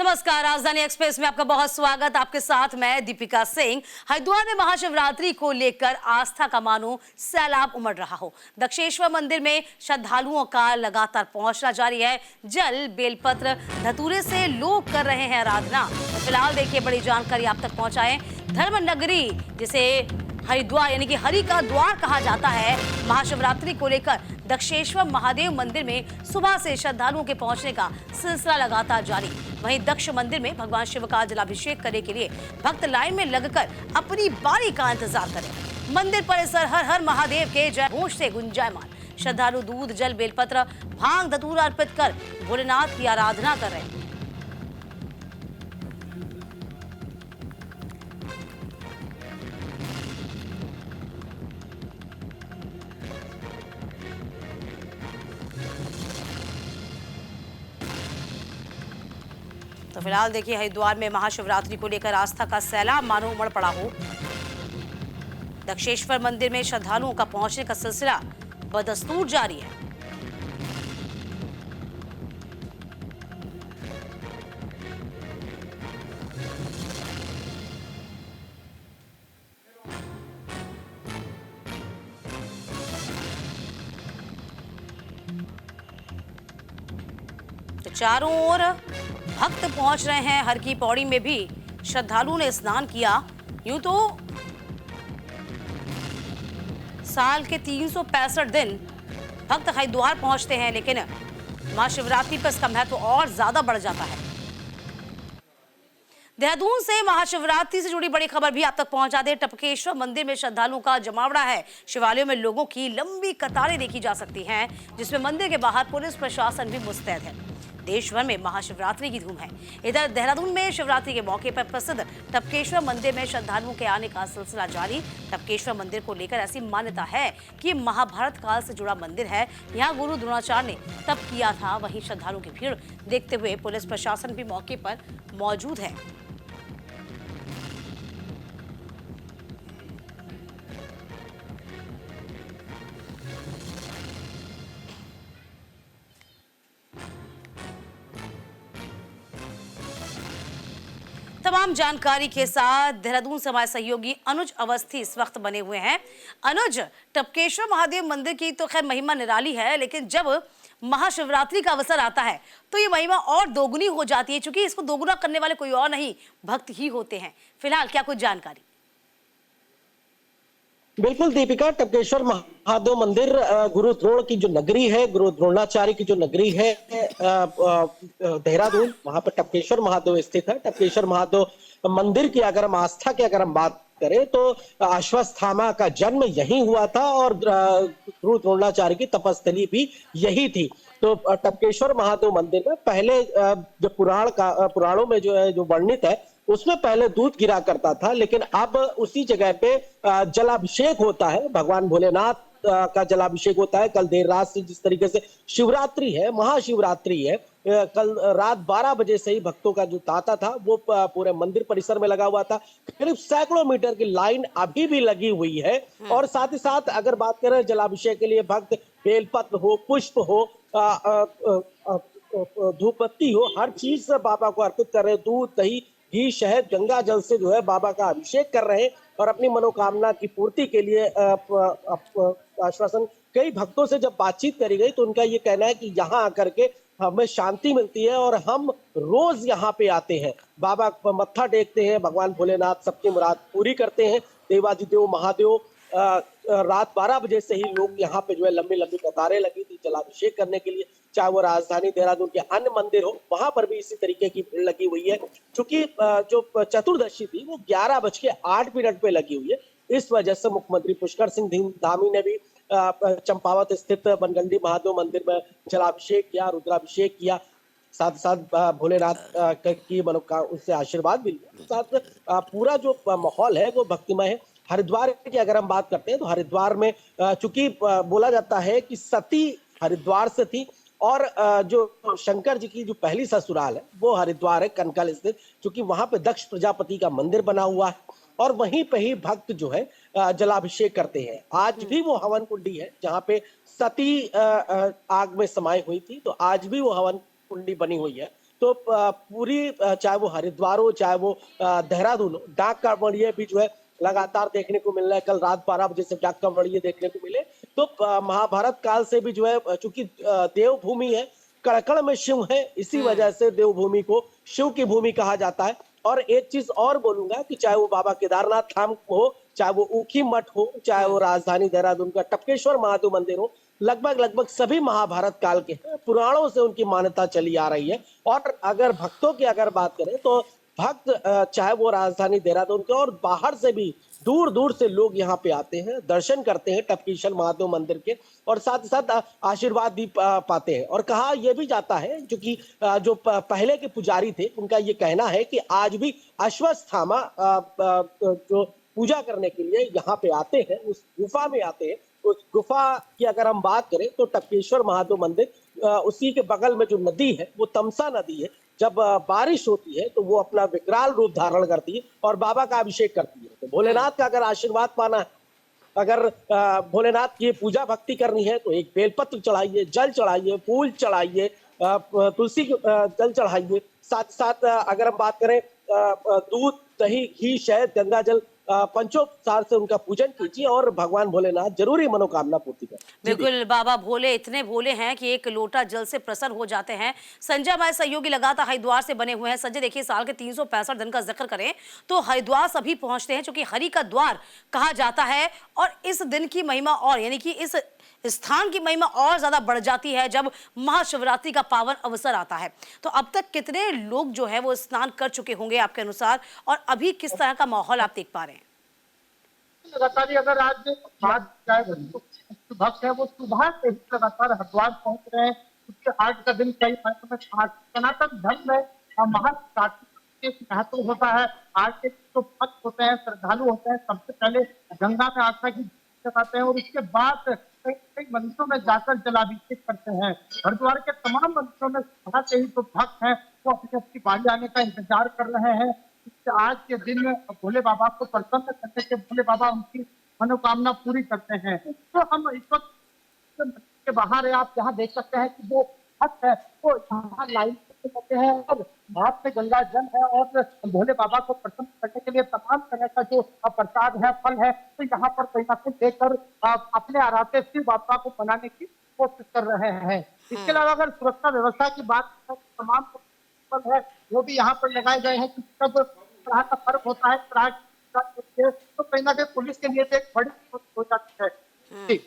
नमस्कार, राजधानी एक्सप्रेस में आपका बहुत स्वागत। आपके साथ मैं दीपिका सिंह। हरिद्वार में महाशिवरात्रि को लेकर आस्था का मानो सैलाब उमड़ रहा हो। दक्षेश्वर मंदिर में श्रद्धालुओं का लगातार पहुंचना जारी है। जल, बेलपत्र, धतूरे से लोग कर रहे हैं आराधना। तो फिलहाल देखिए बड़ी जानकारी आप तक पहुंचाएं। धर्म नगरी जिसे हरिद्वार यानी कि हरि का द्वार कहा जाता है, महाशिवरात्रि को लेकर दक्षेश्वर महादेव मंदिर में सुबह से श्रद्धालुओं के पहुंचने का सिलसिला लगातार जारी। वहीं दक्ष मंदिर में भगवान शिव का जलाभिषेक करने के लिए भक्त लाइन में लगकर अपनी बारी का इंतजार करें। मंदिर परिसर हर हर महादेव के जय घोष से गुंजायमान। श्रद्धालु दूध, जल, बेलपत्र, भांग, धतूरा अर्पित कर भोलेनाथ की आराधना कर रहे हैं। तो फिलहाल देखिए हरिद्वार में महाशिवरात्रि को लेकर आस्था का सैलाब मानो उमड़ पड़ा हो। दक्षेश्वर मंदिर में श्रद्धालुओं का पहुंचने का सिलसिला बदस्तूर जारी है। तो चारों ओर भक्त पहुंच रहे हैं। हर की पौड़ी में भी श्रद्धालुओं ने स्नान किया। यूं तो साल के 365 दिन भक्त हरिद्वार पहुंचते हैं, लेकिन महाशिवरात्रि पर इसका महत्व और ज्यादा बढ़ जाता है। देहरादून से महाशिवरात्रि से जुड़ी बड़ी खबर भी आप तक पहुंचा दे। टपकेश्वर मंदिर में श्रद्धालुओं का जमावड़ा है। शिवालयों में लोगों की लंबी कतारें देखी जा सकती हैं, जिसमें मंदिर के बाहर पुलिस प्रशासन भी मुस्तैद है। देश भर में महाशिवरात्रि की धूम है। इधर देहरादून में शिवरात्रि के मौके पर प्रसिद्ध टपकेश्वर मंदिर में श्रद्धालुओं के आने का सिलसिला जारी। टपकेश्वर मंदिर को लेकर ऐसी मान्यता है कि महाभारत काल से जुड़ा मंदिर है। यहाँ गुरु द्रोणाचार्य ने तप किया था। वहीं श्रद्धालुओं की भीड़ देखते हुए पुलिस प्रशासन भी मौके पर मौजूद है। तमाम जानकारी के साथ देहरादून से हमारे सहयोगी अनुज अवस्थी इस वक्त बने हुए हैं। अनुज, टपकेश्वर महादेव मंदिर की तो खैर महिमा निराली है, लेकिन जब महाशिवरात्रि का अवसर आता है तो ये महिमा और दोगुनी हो जाती है, क्योंकि इसको दोगुना करने वाले कोई और नहीं, भक्त ही होते हैं। फिलहाल क्या कुछ जानकारी? बिल्कुल दीपिका, टपकेश्वर महादेव मंदिर गुरु द्रोण की जो नगरी है, गुरु द्रोणाचार्य की जो नगरी है देहरादून, वहां पर टपकेश्वर महादेव स्थित है। टपकेश्वर महादेव मंदिर की अगर हम आस्था की अगर हम बात करें तो अश्वत्थामा का जन्म यही हुआ था और गुरु द्रोणाचार्य की तपस्थली भी यही थी। तो टपकेश्वर महादेव मंदिर में पहले जो पुराणों में जो है जो वर्णित है उसमें पहले दूध गिरा करता था, लेकिन अब उसी जगह पे जलाभिषेक होता है। भगवान भोलेनाथ का जलाभिषेक होता है। कल देर रात से जिस तरीके से शिवरात्रि है, महाशिवरात्रि है, कल रात 12 बजे से ही भक्तों का जो तांता था वो पूरे मंदिर परिसर में लगा हुआ था। करीब सैकड़ों मीटर की लाइन अभी भी लगी हुई है। और साथ ही साथ अगर बात करें जलाभिषेक के लिए भक्त बेलपत्र हो, पुष्प हो, धूप बत्ती हो, हर चीज से बाबा को अर्पित कर रहे हैं। दूध, दही, घी, शहद, गंगा जल से जो है बाबा का अभिषेक कर रहे हैं और अपनी मनोकामना की पूर्ति के लिए आश्वासन। कई भक्तों से जब बातचीत करी गई तो उनका ये कहना है कि यहाँ आकर के हमें शांति मिलती है और हम रोज यहाँ पे आते हैं, बाबा को मत्था टेकते हैं। भगवान भोलेनाथ सबकी मुराद पूरी करते हैं। देवादिदेव महादेव रात 12 बजे से ही लोग यहाँ पे जो है लंबी लंबी कतारें लगी थी जलाभिषेक करने के लिए। चाहे वो राजधानी देहरादून के अन्य मंदिर हो, वहां पर भी इसी तरीके की भीड़ लगी हुई है। क्योंकि जो चतुर्दशी थी वो 11:08 पे लगी हुई है। इस वजह से मुख्यमंत्री पुष्कर सिंह धामी ने भी चंपावत स्थित बनगंडी महादेव मंदिर में जलाभिषेक किया, रुद्राभिषेक किया, साथ साथ भोलेनाथ की मनोकामना उससे आशीर्वाद भी लिया। साथ पूरा जो माहौल है वो भक्तिमय है। हरिद्वार की अगर हम बात करते हैं तो हरिद्वार में चूंकि बोला जाता है कि सती हरिद्वार से थी और जो शंकर जी की जो पहली ससुराल है वो हरिद्वार है, कनकल स्थित। क्योंकि वहां पे दक्ष प्रजापति का मंदिर बना हुआ है और वहीं पे ही भक्त जो है जलाभिषेक करते हैं। आज भी वो हवन कुंडी है जहाँ पे सती आग में समाई हुई थी, तो आज भी वो हवन कुंडी बनी हुई है। तो पूरी चाहे वो हरिद्वार हो, चाहे वो देहरादून हो, डाक का बढ़िया भी जो है लगातार देखने को मिल रहा है। कल रात 12 बजे से डाक का बढ़िया देखने को मिले। तो महाभारत काल से भी जो है, चूंकि देवभूमि है, कड़कड़ में शिव है, इसी वजह से देवभूमि को शिव की भूमि कहा जाता है। और एक चीज और बोलूंगा कि चाहे वो बाबा केदारनाथ धाम हो, चाहे वो ऊखी मठ हो, चाहे वो राजधानी देहरादून का टपकेश्वर महादेव मंदिर हो, लगभग लगभग सभी महाभारत काल के हैं। पुराणों से उनकी मान्यता चली आ रही है। और अगर भक्तों की अगर बात करें तो भक्त चाहे वो राजधानी देहरादून के और बाहर से भी दूर दूर से लोग यहाँ पे आते हैं, दर्शन करते हैं टपकेश्वर महादेव मंदिर के, और साथ ही साथ आशीर्वाद भी पाते हैं। और कहा यह भी जाता है, क्योंकि जो पहले के पुजारी थे उनका ये कहना है कि आज भी अश्वत्थामा जो पूजा करने के लिए यहाँ पे आते हैं, उस गुफा में आते हैं। उस गुफा की अगर हम बात करें तो टपकेश्वर महादेव मंदिर, उसी के बगल में जो नदी है वो तमसा नदी है। जब बारिश होती है तो वो अपना विकराल रूप धारण करती है और बाबा का अभिषेक करती है। तो भोलेनाथ का अगर आशीर्वाद पाना है, अगर भोलेनाथ की पूजा भक्ति करनी है, तो एक बेलपत्र चढ़ाइए, जल चढ़ाइए, फूल चढ़ाइए, तुलसी जल चढ़ाइए। साथ साथ अगर हम बात करें दूध, दही, घी, शहद, गंगा जल, पंचोपचार से उनका पूजन कीजिए और भगवान भोलेनाथ जरूरी मनोकामना पूर्ति करें। बिल्कुल, बाबा भोले इतने भोले हैं कि एक लोटा जल से प्रसन्न हो जाते हैं। संजय हमारे सहयोगी लगातार हरिद्वार से बने हुए हैं। संजय, देखिए, साल के 365 दिन का जिक्र करें तो हरिद्वार सभी पहुंचते हैं, क्योंकि हरि का द्वार कहा जाता है। और इस दिन की महिमा और, यानी कि इस स्थान की महिमा और ज्यादा बढ़ जाती है जब महाशिवरात्रि का पावन अवसर आता है। तो अब तक कितने लोग जो है वो स्नान कर चुके होंगे आपके अनुसार, और अभी किस तरह का माहौल आप देख पा रहे हैं? लगातार ही अगर आज बात जाए तो भक्त है वो सुबह से ही लगातार हरिद्वार पहुंच रहे हैं, क्योंकि आज का दिन कई मायनों में सनातन धर्म में महाशिवरात्रि का महत्व होता है। आज के जो भक्त होते हैं, श्रद्धालु होते हैं, सबसे पहले गंगा में आस्था की करते हैं और उसके बाद कई मंदिरों में जाकर जलाभिषेक करते हैं। हरिद्वार के तमाम मंदिरों में सुबह से ही जो भक्त हैं वो अपनी बारी आने का इंतजार कर रहे हैं। आज के दिन भोले बाबा को प्रसन्न करने के भोले बाबा उनकी मनोकामना पूरी करते हैं। तो हम इस वक्त के बाहर है, आप यहाँ देख सकते हैं कि जो भक्त है वो यहाँ लाइन करते हैं और हाथ में गंगा जल है और भोले बाबा को प्रसन्न करने के लिए तमाम तरह का जो प्रसाद है, फल है, तो यहाँ पर कहीं ना कहीं देकर अपने आराध्य शिव बाबा को मनाने की कोशिश कर रहे हैं। इसके अलावा अगर सुरक्षा व्यवस्था की बात करें तो तमाम है वो भी यहाँ पर लगाए गए हैं, कि सब तरह का पर्व होता है तो कहीं ना कहीं पुलिस के लिए एक बड़ी हो जाती है।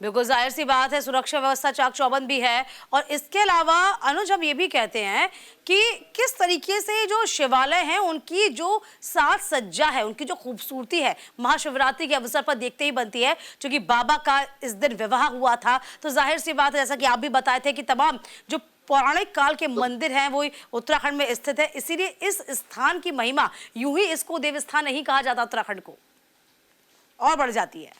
बिल्कुल, जाहिर सी बात है, सुरक्षा व्यवस्था चाक चौबंद भी है। और इसके अलावा अनुज, हम ये भी कहते हैं कि किस तरीके से जो शिवालय हैं उनकी जो साज सज्जा है, उनकी जो खूबसूरती है, महाशिवरात्रि के अवसर पर देखते ही बनती है। क्योंकि बाबा का इस दिन विवाह हुआ था, तो जाहिर सी बात है, जैसा कि आप भी बताए थे, कि तमाम जो पौराणिक काल के मंदिर हैं वो उत्तराखंड में स्थित है। इसीलिए इस स्थान की महिमा, यूं ही इसको देवस्थान नहीं कहा जाता उत्तराखंड को, और बढ़ जाती है।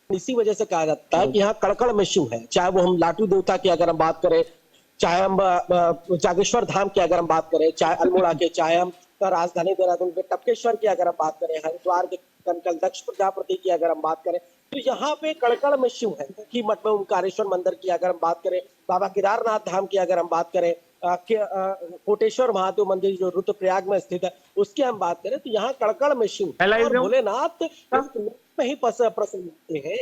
इसी वजह से कहा जाता है कि यहाँ कड़कड़ में शिव है। चाहे वो हम लाटू देवता की अगर हम बात करें, चाहे हम जागेश्वर धाम की अगर हम बात करें, चाहे अल्मोड़ा के, चाहे हम राजधानी देहरादून के टपकेश्वर की अगर हम बात करें, हरिद्वार के कनकल दक्ष प्रजापति की अगर हम बात करें, तो यहाँ पे कड़कड़ में शिव है। की मठ में ओंकारेश्वर मंदिर की अगर हम बात करें, बाबा केदारनाथ धाम की अगर हम बात करें, कोटेश्वर महादेव मंदिर जो रुद्रप्रयाग में स्थित है उसकी हम बात करें, तो यहाँ कड़कड़ में शिव और भोलेनाथ में ही प्रसन्न होते हैं।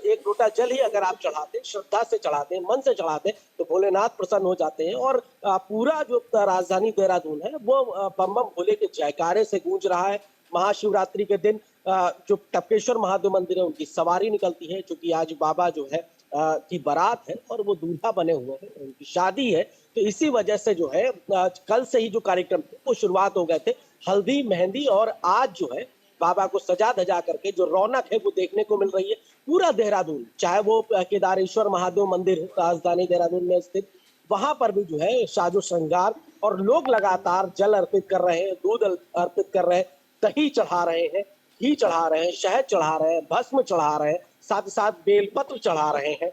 एक लोटा जल ही अगर आप चढ़ाते, श्रद्धा से चढ़ाते, मन से चढ़ाते, तो भोलेनाथ प्रसन्न हो जाते हैं। और पूरा जो राजधानी देहरादून है वो बम बम भोले के जयकारे से गूंज रहा है। महाशिवरात्रि के दिन जो टपकेश्वर महादेव मंदिर है उनकी सवारी निकलती है, क्योंकि आज बाबा जो है की बारात है और वो दूल्हा बने हुए हैं, उनकी शादी है। तो इसी वजह से जो है कल से ही जो कार्यक्रम थे वो शुरुआत हो गए थे, हल्दी मेहंदी, और आज जो है बाबा को सजा धजा करके जो रौनक है वो देखने को मिल रही है। पूरा देहरादून, चाहे वो केदारेश्वर महादेव मंदिर राजधानी देहरादून में स्थित, वहां पर भी जो है साजो श्रृंगार, और लोग लगातार जल अर्पित कर रहे हैं, दूध अर्पित कर रहे हैं, दही चढ़ा रहे हैं, घी चढ़ा रहे हैं, शहद चढ़ा रहे हैं, भस्म चढ़ा रहे हैं, साथ ही साथ बेलपत्र चढ़ा रहे हैं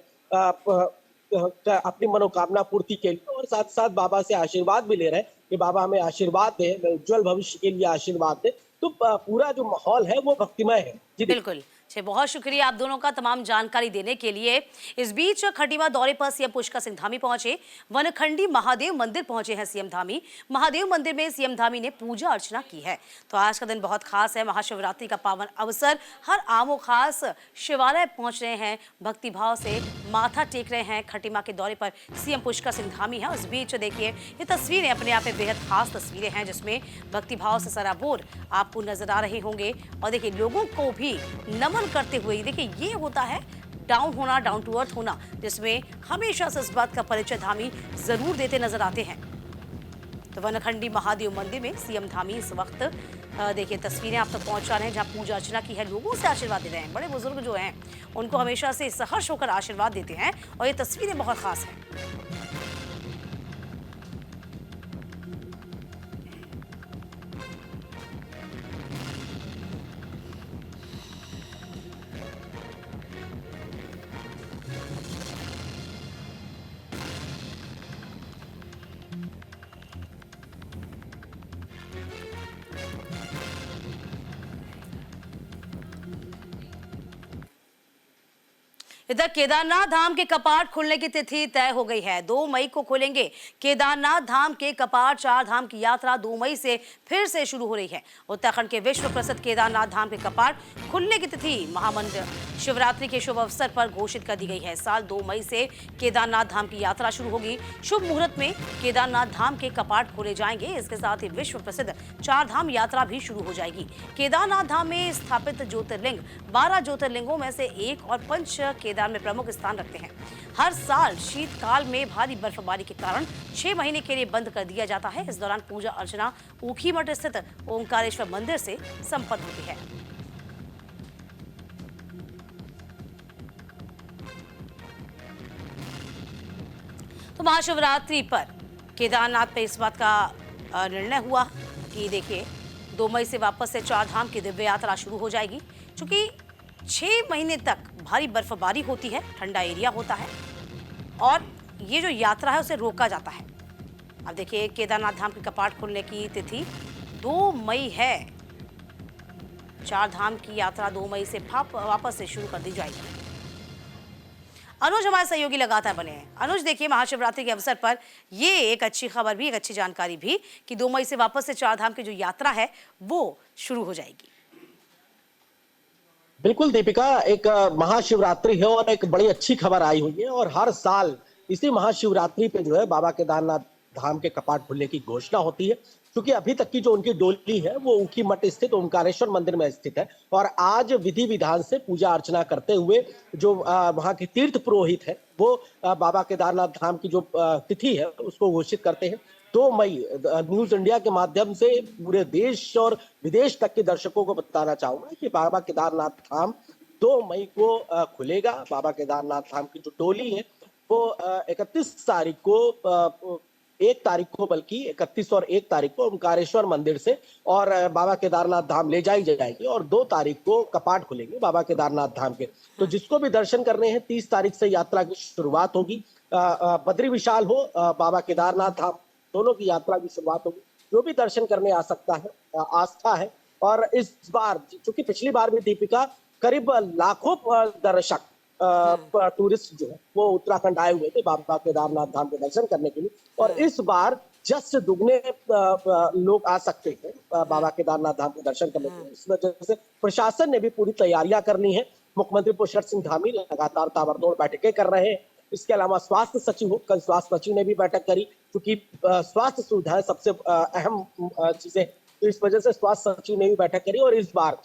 अपनी मनोकामना पूर्ति के लिए, और साथ साथ बाबा से आशीर्वाद भी ले रहे हैं कि बाबा हमें आशीर्वाद दे, उज्जवल भविष्य के लिए आशीर्वाद दे। तो पूरा जो माहौल है वो भक्तिमय है। बिल्कुल। बहुत शुक्रिया आप दोनों का तमाम जानकारी देने के लिए। इस बीच खटीमा दौरे पर सीएम पुष्कर सिंह धामी पहुंचे। वनखंडी महादेव मंदिर पहुंचे हैं सीएम धामी। महादेव मंदिर में सीएम धामी ने पूजा अर्चना की है। तो आज का दिन बहुत खास है, महाशिवरात्रि का पावन अवसर। हर आमो खास शिवालय पहुंच रहे हैं, भक्तिभाव से माथा टेक रहे हैं। खटीमा के दौरे पर सीएम पुष्कर सिंह धामी है। उस बीच देखिए ये तस्वीरें अपने आप में बेहद खास तस्वीरें हैं, जिसमें भक्तिभाव से सराबोर आपको नजर आ रहे होंगे। और देखिए लोगों को भी नमन करते हुए, देखिए ये होता है डाउन होना, डाउन टू अर्थ होना, जिसमें हमेशा से इस बात का परिचय धामी जरूर देते नजर आते हैं। तो वनखंडी महादेव मंदिर में सीएम धामी इस वक्त देखिए तस्वीरें आप तक पहुंचा रहे हैं, जहां पूजा अर्चना की है, लोगों से आशीर्वाद दे रहे हैं। बड़े बुजुर्ग जो हैं उनको हमेशा से सहर्ष होकर आशीर्वाद देते हैं और ये तस्वीरें बहुत खास हैं। इधर केदारनाथ धाम के कपाट खुलने की तिथि तय हो गई है। 2 मई को खुलेंगे केदारनाथ धाम के कपाट। 4 धाम की यात्रा 2 मई से फिर से शुरू हो रही है। उत्तराखंड के विश्व प्रसिद्ध केदारनाथ धाम के कपाट खुलने की तिथि महामंत्र शिवरात्रि के शुभ अवसर पर घोषित कर दी गई है। साल 2 मई से केदारनाथ धाम की यात्रा शुरू होगी। शुभ मुहूर्त में केदारनाथ धाम के कपाट खोले जाएंगे। इसके साथ ही विश्व प्रसिद्ध 4 धाम यात्रा भी शुरू हो जाएगी। केदारनाथ धाम में स्थापित ज्योतिर्लिंग 12 ज्योतिर्लिंगों में से एक और पंच केदार में प्रमुख स्थान रखते हैं। हर साल शीतकाल में भारी बर्फबारी के कारण 6 महीने के लिए बंद कर दिया जाता है। इस दौरान पूजा अर्चना ऊखीमठ स्थित ओंकारेश्वर मंदिर से संपन्न होती है। तो महाशिवरात्रि पर केदारनाथ पे इस बात का निर्णय हुआ कि देखिए 2 मई से वापस से 4 धाम की दिव्य यात्रा शुरू हो जाएगी। क्योंकि 6 महीने तक भारी बर्फबारी होती है, ठंडा एरिया होता है और ये जो यात्रा है उसे रोका जाता है। अब देखिए केदारनाथ धाम के कपाट खुलने की तिथि 2 मई है। 4 धाम की यात्रा 2 मई से वापस से शुरू कर दी जाएगी। अनुज हमारे सहयोगी लगातार बने हैं। अनुज देखिए महाशिवरात्रि के अवसर पर ये एक अच्छी खबर भी, एक अच्छी जानकारी भी कि 2 मई से वापस से 4 धाम की जो यात्रा है वो शुरू हो जाएगी। बिल्कुल दीपिका, एक महाशिवरात्रि है और एक बड़ी अच्छी खबर आई हुई है। और हर साल इसी महाशिवरात्रि पे जो है बाबा केदारनाथ धाम के कपाट खुलने की घोषणा होती है। क्योंकि अभी तक की जो उनकी डोली है वो ऊखीमठ स्थित ओंकारेश्वर मंदिर में स्थित है। और आज विधि विधान से पूजा अर्चना करते हुए जो वहाँ के तीर्थ पुरोहित है वो बाबा केदारनाथ धाम की जो तिथि है उसको घोषित करते हैं। 2 मई न्यूज इंडिया के माध्यम से पूरे देश और विदेश तक के दर्शकों को बताना चाहूंगा कि बाबा केदारनाथ धाम 2 मई को खुलेगा। बाबा केदारनाथ धाम की जो टोली है वो 31 तारीख को 1 तारीख को बल्कि 31 और 1 तारीख को ओंकारेश्वर मंदिर से और बाबा केदारनाथ धाम ले जाई जाएगी और 2 तारीख को कपाट खुलेंगे बाबा केदारनाथ धाम के। तो जिसको भी दर्शन करने हैं 30 तारीख से यात्रा की शुरुआत होगी। बद्री विशाल हो बाबा केदारनाथ धाम, दोनों की यात्रा की शुरुआत होगी। जो भी दर्शन करने आ सकता है, आस्था है। और इस बार चूंकि पिछली बार भी दीपिका करीब लाखों दर्शक टूरिस्ट जो है वो उत्तराखंड आए हुए थे बाबा केदारनाथ धाम के दर्शन करने के लिए। और इस बार जस्ट दुगने लोग आ सकते हैं बाबा केदारनाथ धाम के दर्शन करने के लिए। इस वजह से प्रशासन ने भी पूरी तैयारियां करनी है। मुख्यमंत्री पुष्कर सिंह धामी लगातार ताबड़तोड़ बैठकें कर रहे हैं। इसके अलावा स्वास्थ्य सचिव हो, कल स्वास्थ्य सचिव ने भी बैठक करी क्योंकि स्वास्थ्य सुविधाएं सबसे अहम चीजें, तो इस वजह से स्वास्थ्य सचिव ने भी बैठक करी। और इस बार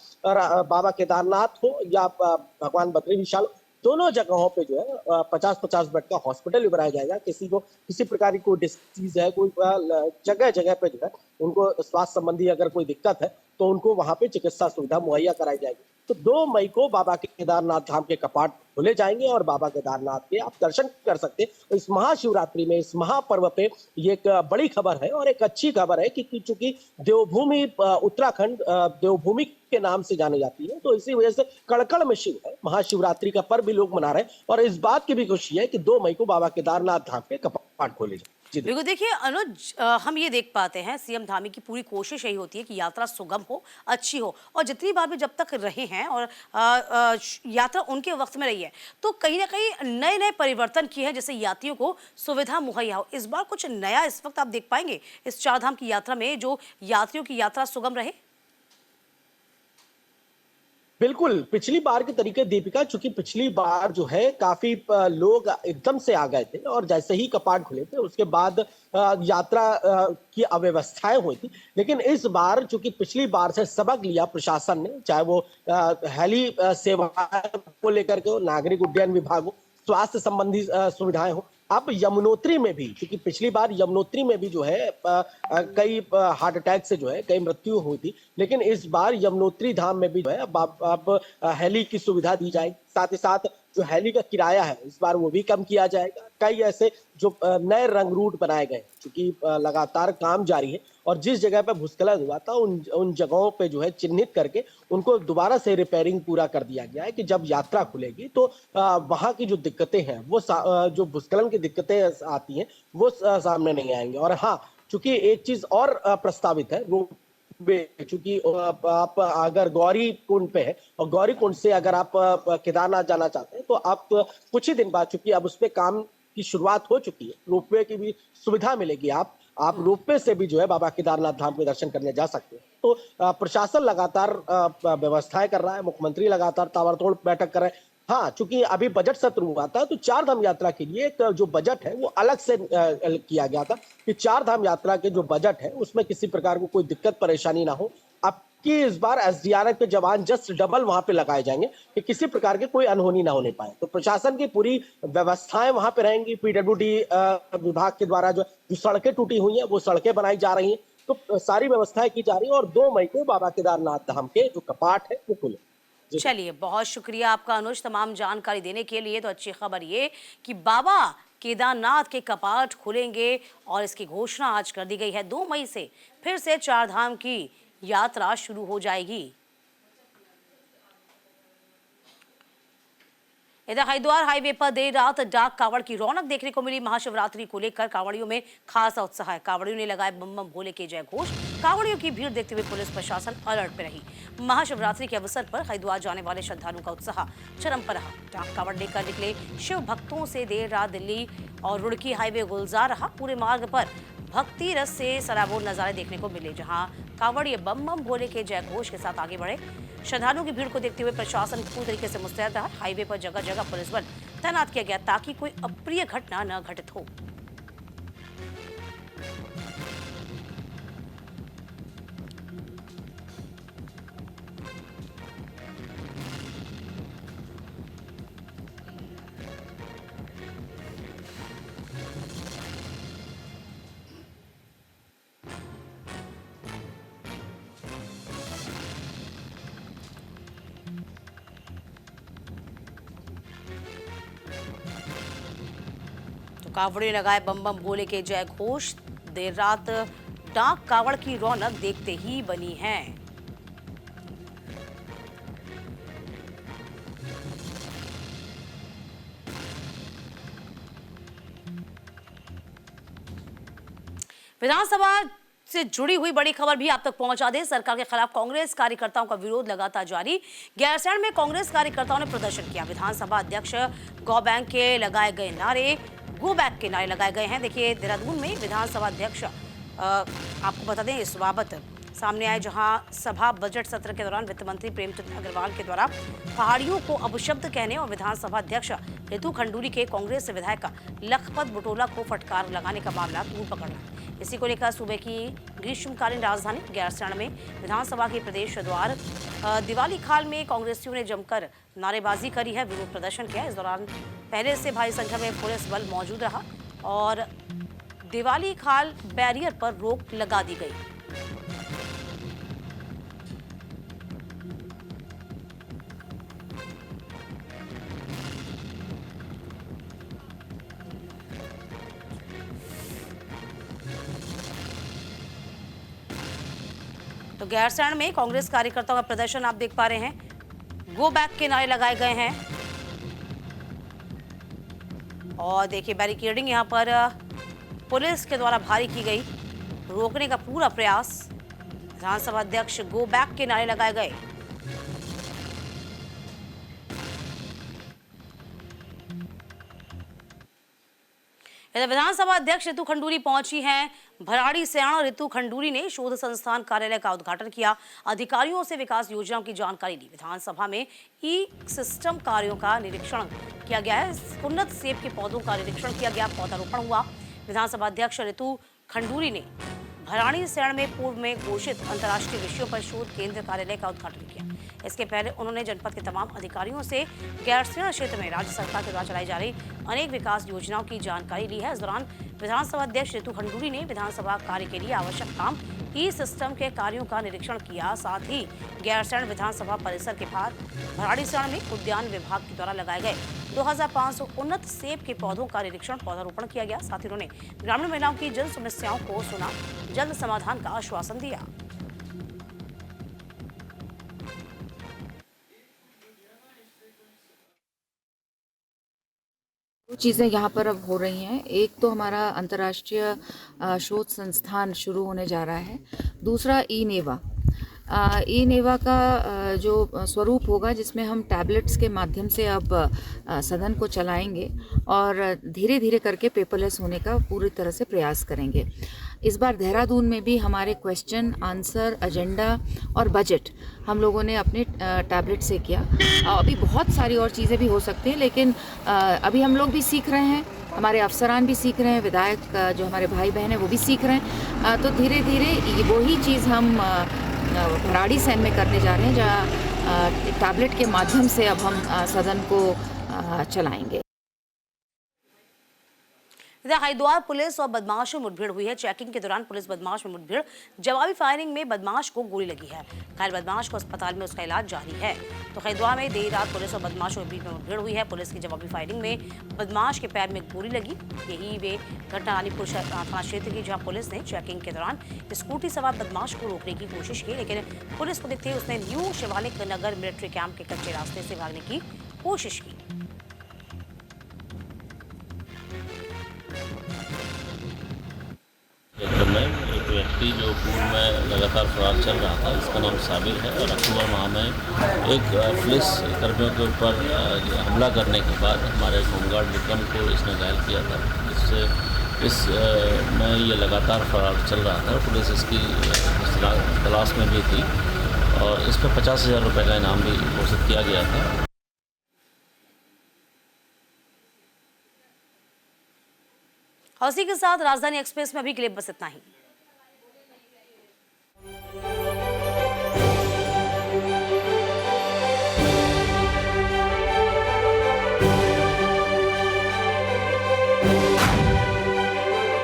बाबा केदारनाथ हो या भगवान बद्री विशाल, दोनों जगहों पे जो है 50-50 बेड का हॉस्पिटल भी बनाया जाएगा। किसी को किसी प्रकार की कोई डिसीज है, कोई जगह जगह पे जो है उनको स्वास्थ्य संबंधी अगर कोई दिक्कत है तो उनको वहां पे चिकित्सा सुविधा मुहैया कराई जाएगी। तो 2 मई को बाबा केदारनाथ धाम के कपाट खुले जाएंगे और बाबा केदारनाथ के आप दर्शन कर सकते हैं। तो इस महाशिवरात्रि में, इस महापर्व पे ये एक बड़ी खबर है और एक अच्छी खबर है कि चूंकि देवभूमि उत्तराखंड देवभूमि के नाम से जानी जाती है, तो इसी वजह से कड़कड़ में शिव है। महाशिवरात्रि का पर्व भी लोग मना रहे हैं और इस बात की भी खुशी है कि 2 मई को बाबा केदारनाथ धाम के कपाट कपाट खोले जाए। जी बिल्कुल, देखिए अनुज, हम ये देख पाते हैं सीएम धामी की पूरी कोशिश यही होती है कि यात्रा सुगम हो, अच्छी हो, और जितनी बार भी जब तक रहे हैं और यात्रा उनके वक्त में रही है तो कहीं ना कहीं नए नए परिवर्तन किए हैं जिससे यात्रियों को सुविधा मुहैया हो। इस बार कुछ नया इस वक्त आप देख पाएंगे इस चारधाम की यात्रा में जो यात्रियों की यात्रा सुगम रहे? बिल्कुल, पिछली बार के तरीके दीपिका, चूंकि पिछली बार जो है काफी लोग एकदम से आ गए थे और जैसे ही कपाट खुले थे उसके बाद यात्रा की अव्यवस्थाएं हुई थी। लेकिन इस बार चूंकि पिछली बार से सबक लिया प्रशासन ने, चाहे वो हेली सेवा को लेकर के हो, नागरिक उड्डयन विभाग हो, स्वास्थ्य संबंधी सुविधाएं हो। अब यमुनोत्री में भी, क्योंकि पिछली बार यमुनोत्री में भी जो है कई हार्ट अटैक से जो है कई मृत्यु हुई थी, लेकिन इस बार यमुनोत्री धाम में भी जो है अब हेली की सुविधा दी जाएगी। साथ ही साथ जो हेली का किराया है इस बार वो भी कम किया जाएगा। कई ऐसे जो नए रंग रूट बनाए गए, क्योंकि लगातार काम जारी है और जिस जगह पे भूस्खलन हुआ था उन जगहों पे जो है चिन्हित करके उनको दोबारा से रिपेयरिंग पूरा कर दिया गया है कि जब यात्रा खुलेगी तो वहां की जो दिक्कतें हैं वो जो भूस्खलन की दिक्कतें आती हैं वो सामने नहीं आएंगे। और हाँ, चूंकि एक चीज और प्रस्तावित है, चूंकि आप अगर गौरी कुंड पे है और गौरी कुंड से अगर आप केदारनाथ जाना चाहते हैं तो आप कुछ ही दिन बाद, चूंकि अब उस पे काम की शुरुआत हो चुकी है, रोपवे की भी सुविधा मिलेगी। आप रोपवे से भी जो है बाबा केदारनाथ धाम के दर्शन करने जा सकते हैं। तो प्रशासन लगातार व्यवस्थाएं कर रहा है, मुख्यमंत्री लगातार ताबड़तोड़ बैठक कर रहे हैं। हाँ, चूंकि अभी बजट सत्र हुआ था तो चार धाम यात्रा के लिए एक जो बजट है वो अलग से किया गया था कि चार धाम यात्रा के जो बजट है उसमें किसी प्रकार को कोई दिक्कत परेशानी ना हो। अब कि इस बार एसडीआरएफ के जवान जस्ट डबल वहां पे लगाए जाएंगे कि किसी प्रकार की कोई अनहोनी ना होने पाए। तो प्रशासन की पूरी व्यवस्थाएं वहां पे रहेंगी। पीडब्ल्यूडी विभाग के द्वारा जो सड़कें टूटी हुई हैं वो सड़कें बनाई जा रही हैं। तो सारी व्यवस्थाएं की जा रही है और 2 मई को बाबा केदारनाथ धाम के जो कपाट है वो खुले। चलिए, बहुत शुक्रिया आपका अनुज तमाम जानकारी देने के लिए। तो अच्छी खबर ये कि बाबा केदारनाथ के कपाट खुलेंगे और इसकी घोषणा आज कर दी गई है। 2 मई से फिर से चारधाम की यात्रा शुरू हो जाएगी। इधर हरिद्वार हाईवे पर देर रात डाक कावड़ की रौनक देखने को मिली। महाशिवरात्रि को लेकर कावड़ियों में खासा उत्साह है। कावड़ियों ने लगाए बम बम भोले के जय घोष। कावड़ियों की भीड़ देखते हुए पुलिस प्रशासन अलर्ट पे रही। महाशिवरात्रि के अवसर पर हरिद्वार जाने वाले श्रद्धालुओं का उत्साह चरम पर रहा। डाक कावड़ लेकर निकले शिव भक्तों से देर रात दिल्ली और रुड़की हाईवे गुलजार रहा। पूरे मार्ग पर भक्ति रस से सराबोर नजारे देखने को मिले, जहां कावड़िए बम बम भोले के जय घोष के साथ आगे बढ़े। श्रद्धालुओं की भीड़ को देखते हुए प्रशासन पूरी तरीके से मुस्तैद रहा। हाईवे पर जगह जगह पुलिस बल तैनात किया गया ताकि कोई अप्रिय घटना न घटित हो। कावड़े लगाए बम बम भोले के जय घोष। देर रात डाक कावड़ की रौनक देखते ही बनी है। विधानसभा से जुड़ी हुई बड़ी खबर भी आप तक पहुंचा दें। सरकार के खिलाफ कांग्रेस कार्यकर्ताओं का विरोध लगातार जारी। गैरसैंण में कांग्रेस कार्यकर्ताओं ने प्रदर्शन किया। विधानसभा अध्यक्ष गो बैक के लगाए गए नारे लगाए गए हैं। देखिए, देहरादून में विधानसभा अध्यक्ष आपको बता दें इस बाबत सामने आए, जहां सभा बजट सत्र के दौरान वित्त मंत्री प्रेमचंद अग्रवाल के द्वारा पहाड़ियों को अपशब्द कहने और विधानसभा अध्यक्ष रितु खंडूरी के कांग्रेस विधायक लखपत बुटोला को फटकार लगाने का मामला तूल पकड़ना। इसी को लेकर सूबे की ग्रीष्मकालीन राजधानी गैरसैंण में विधानसभा के प्रदेश द्वार दिवाली खाल में कांग्रेसियों ने जमकर नारेबाजी करी है, विरोध प्रदर्शन किया। इस दौरान पहले से भारी संख्या में पुलिस बल मौजूद रहा और दिवाली खाल बैरियर पर रोक लगा दी गई। तो गैरसैंण में कांग्रेस कार्यकर्ताओं का प्रदर्शन आप देख पा रहे हैं। गो बैक के नारे लगाए गए हैं और देखिए बैरिकेडिंग यहां पर पुलिस के द्वारा भारी की गई रोकने का पूरा प्रयास। विधानसभा अध्यक्ष गो बैक के नारे लगाए गए। इधर विधानसभा अध्यक्ष रितु खंडूरी पहुंची हैं भराड़ी सयाना। रितु खंडूरी ने शोध संस्थान कार्यालय का उद्घाटन किया, अधिकारियों से विकास योजनाओं की जानकारी ली। विधानसभा में ई सिस्टम कार्यों का निरीक्षण किया गया है। उन्नत सेब के पौधों का निरीक्षण किया गया, पौधारोपण हुआ। विधानसभा अध्यक्ष रितु खंडूरी ने भराड़ी सयाना में पूर्व में घोषित अंतर्राष्ट्रीय विषयों पर शोध केंद्र कार्यालय का उद्घाटन किया। इसके पहले उन्होंने जनपद के तमाम अधिकारियों से गैरसैंण क्षेत्र में राज्य सरकार के द्वारा चलाई जा रही अनेक विकास योजनाओं की जानकारी ली है। इस दौरान विधानसभा अध्यक्ष रितु खंडूरी ने विधानसभा कार्य के लिए आवश्यक काम ई सिस्टम के कार्यों का निरीक्षण किया। साथ ही गैरसैंण विधानसभा परिसर के बाहर भराड़ी सयाना में उद्यान विभाग के द्वारा लगाए गए 2500 उन्नत सेब के पौधों का निरीक्षण, पौधारोपण किया गया। साथ ही उन्होंने ग्रामीण महिलाओं की जन समस्याओं को सुना, जल्द समाधान का आश्वासन दिया। दो चीज़ें यहाँ पर अब हो रही हैं। एक तो हमारा अंतर्राष्ट्रीय शोध संस्थान शुरू होने जा रहा है। दूसरा ई नेवा का जो स्वरूप होगा, जिसमें हम टैबलेट्स के माध्यम से अब सदन को चलाएंगे और धीरे धीरे करके पेपरलेस होने का पूरी तरह से प्रयास करेंगे। इस बार देहरादून में भी हमारे क्वेश्चन आंसर, एजेंडा और बजट हम लोगों ने अपने टैबलेट से किया। अभी बहुत सारी और चीज़ें भी हो सकती हैं, लेकिन अभी हम लोग भी सीख रहे हैं, हमारे अफसरान भी सीख रहे हैं, विधायक जो हमारे भाई बहन हैं वो भी सीख रहे हैं। तो धीरे धीरे वही चीज़ हम भराड़ी सैन में करने जा रहे हैं, जहाँ टैबलेट के माध्यम से अब हम सदन को चलाएंगे। इधर हरिद्वार पुलिस और बदमाश में मुठभेड़ हुई है। चेकिंग के दौरान पुलिस बदमाश में मुठभेड़, जवाबी फायरिंग में बदमाश को गोली लगी है। घायल बदमाश को अस्पताल में उसका इलाज जारी है। तो हरिद्वार में देर रात पुलिस और बदमाशों के बीच में मुठभेड़ हुई है। पुलिस की जवाबी फायरिंग में बदमाश के पैर में गोली लगी। यही वे घटना रानीपुर थाना क्षेत्र की, जहाँ पुलिस ने चेकिंग के दौरान स्कूटी सवार बदमाश को रोकने की कोशिश की, लेकिन पुलिस को देखते ही उसने न्यू शिवालिक नगर मिलिट्री कैंप के कच्चे रास्ते से भागने की कोशिश की। एक व्यक्ति जो पूर्व में लगातार फरार चल रहा था, इसका नाम साबिर है, और अक्टूबर माह में एक पुलिस कर्मियों के ऊपर हमला करने के बाद हमारे होमगार्ड विक्रम को इसने घायल किया था। इससे में ये लगातार फरार चल रहा था। पुलिस इसकी तलाश में भी थी और इस पर 50,000 रुपये का इनाम भी घोषित किया गया था। और इसी के साथ राजधानी एक्सप्रेस में अभी के लिए बस इतना ही।